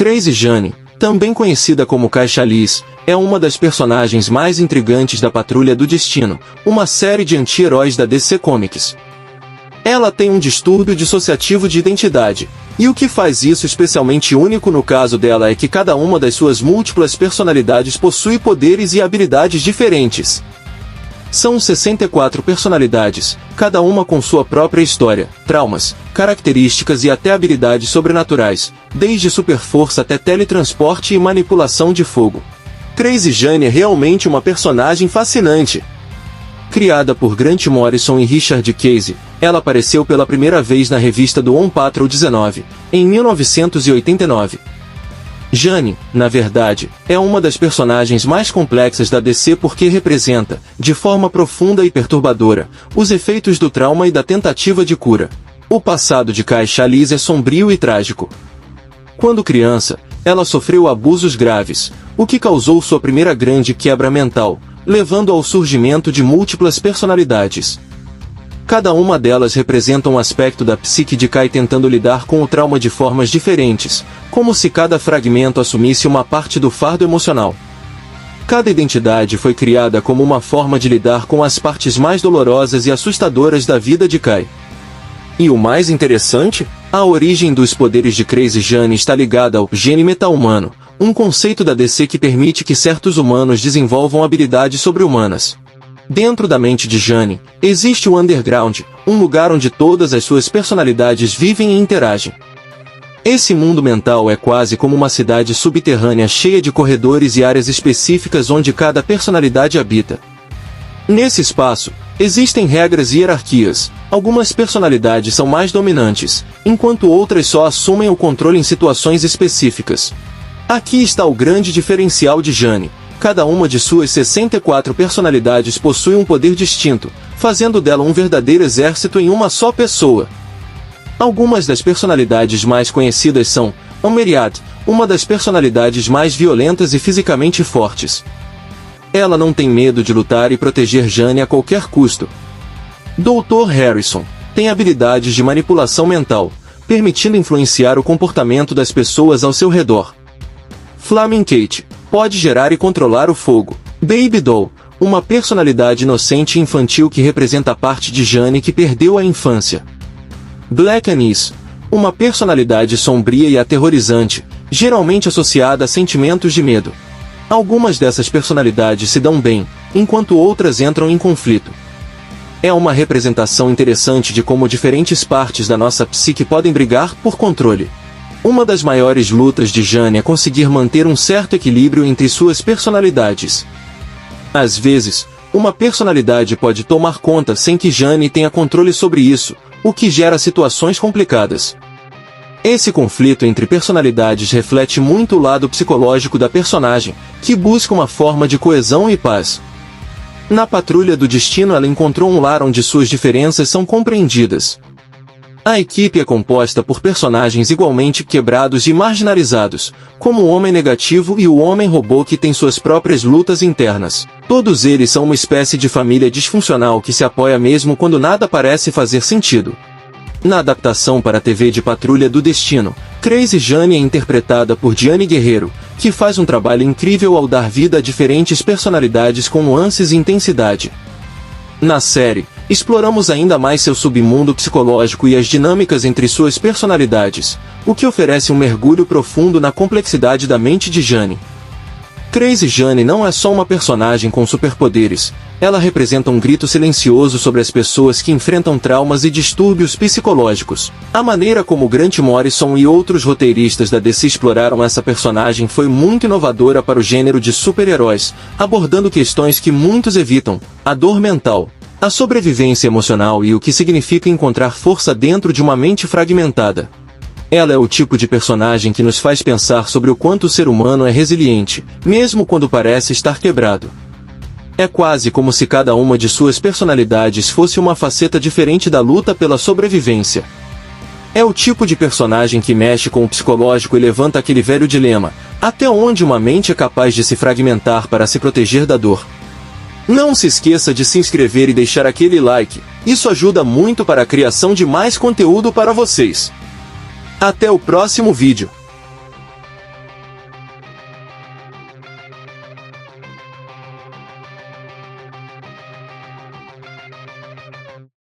Crazy Jane, também conhecida como Kai Chalice, é uma das personagens mais intrigantes da Patrulha do Destino, uma série de anti-heróis da DC Comics. Ela tem um distúrbio dissociativo de identidade, e o que faz isso especialmente único no caso dela é que cada uma das suas múltiplas personalidades possui poderes e habilidades diferentes. São 64 personalidades, cada uma com sua própria história, traumas, características e até habilidades sobrenaturais, desde superforça até teletransporte e manipulação de fogo. Crazy Jane é realmente uma personagem fascinante. Criada por Grant Morrison e Richard Case, ela apareceu pela primeira vez na revista do On Patrol 19, em 1989. Jane, na verdade, é uma das personagens mais complexas da DC porque representa, de forma profunda e perturbadora, os efeitos do trauma e da tentativa de cura. O passado de Kai Chalice é sombrio e trágico. Quando criança, ela sofreu abusos graves, o que causou sua primeira grande quebra mental, levando ao surgimento de múltiplas personalidades. Cada uma delas representa um aspecto da psique de Kai tentando lidar com o trauma de formas diferentes, como se cada fragmento assumisse uma parte do fardo emocional. Cada identidade foi criada como uma forma de lidar com as partes mais dolorosas e assustadoras da vida de Kai. E o mais interessante? A origem dos poderes de Crazy Jane está ligada ao gene meta-humano, um conceito da DC que permite que certos humanos desenvolvam habilidades sobre-humanas. Dentro da mente de Jane, existe o Underground, um lugar onde todas as suas personalidades vivem e interagem. Esse mundo mental é quase como uma cidade subterrânea cheia de corredores e áreas específicas onde cada personalidade habita. Nesse espaço, existem regras e hierarquias. Algumas personalidades são mais dominantes, enquanto outras só assumem o controle em situações específicas. Aqui está o grande diferencial de Jane. Cada uma de suas 64 personalidades possui um poder distinto, fazendo dela um verdadeiro exército em uma só pessoa. Algumas das personalidades mais conhecidas são a Myriad, uma das personalidades mais violentas e fisicamente fortes. Ela não tem medo de lutar e proteger Jane a qualquer custo. Dr. Harrison tem habilidades de manipulação mental, permitindo influenciar o comportamento das pessoas ao seu redor. Flaming Kate pode gerar e controlar o fogo. Baby Doll, uma personalidade inocente e infantil que representa a parte de Jane que perdeu a infância. Black Anis, uma personalidade sombria e aterrorizante, geralmente associada a sentimentos de medo. Algumas dessas personalidades se dão bem, enquanto outras entram em conflito. É uma representação interessante de como diferentes partes da nossa psique podem brigar por controle. Uma das maiores lutas de Jane é conseguir manter um certo equilíbrio entre suas personalidades. Às vezes, uma personalidade pode tomar conta sem que Jane tenha controle sobre isso, o que gera situações complicadas. Esse conflito entre personalidades reflete muito o lado psicológico da personagem, que busca uma forma de coesão e paz. Na Patrulha do Destino ela encontrou um lar onde suas diferenças são compreendidas. A equipe é composta por personagens igualmente quebrados e marginalizados, como o Homem Negativo e o Homem-Robô que têm suas próprias lutas internas. Todos eles são uma espécie de família disfuncional que se apoia mesmo quando nada parece fazer sentido. Na adaptação para a TV de Patrulha do Destino, Crazy Jane é interpretada por Diane Guerreiro, que faz um trabalho incrível ao dar vida a diferentes personalidades com nuances e intensidade. Na série, exploramos ainda mais seu submundo psicológico e as dinâmicas entre suas personalidades, o que oferece um mergulho profundo na complexidade da mente de Jane. Crazy Jane não é só uma personagem com superpoderes, ela representa um grito silencioso sobre as pessoas que enfrentam traumas e distúrbios psicológicos. A maneira como Grant Morrison e outros roteiristas da DC exploraram essa personagem foi muito inovadora para o gênero de super-heróis, abordando questões que muitos evitam: a dor mental, a sobrevivência emocional e o que significa encontrar força dentro de uma mente fragmentada. Ela é o tipo de personagem que nos faz pensar sobre o quanto o ser humano é resiliente, mesmo quando parece estar quebrado. É quase como se cada uma de suas personalidades fosse uma faceta diferente da luta pela sobrevivência. É o tipo de personagem que mexe com o psicológico e levanta aquele velho dilema: até onde uma mente é capaz de se fragmentar para se proteger da dor? Não se esqueça de se inscrever e deixar aquele like, isso ajuda muito para a criação de mais conteúdo para vocês. Até o próximo vídeo.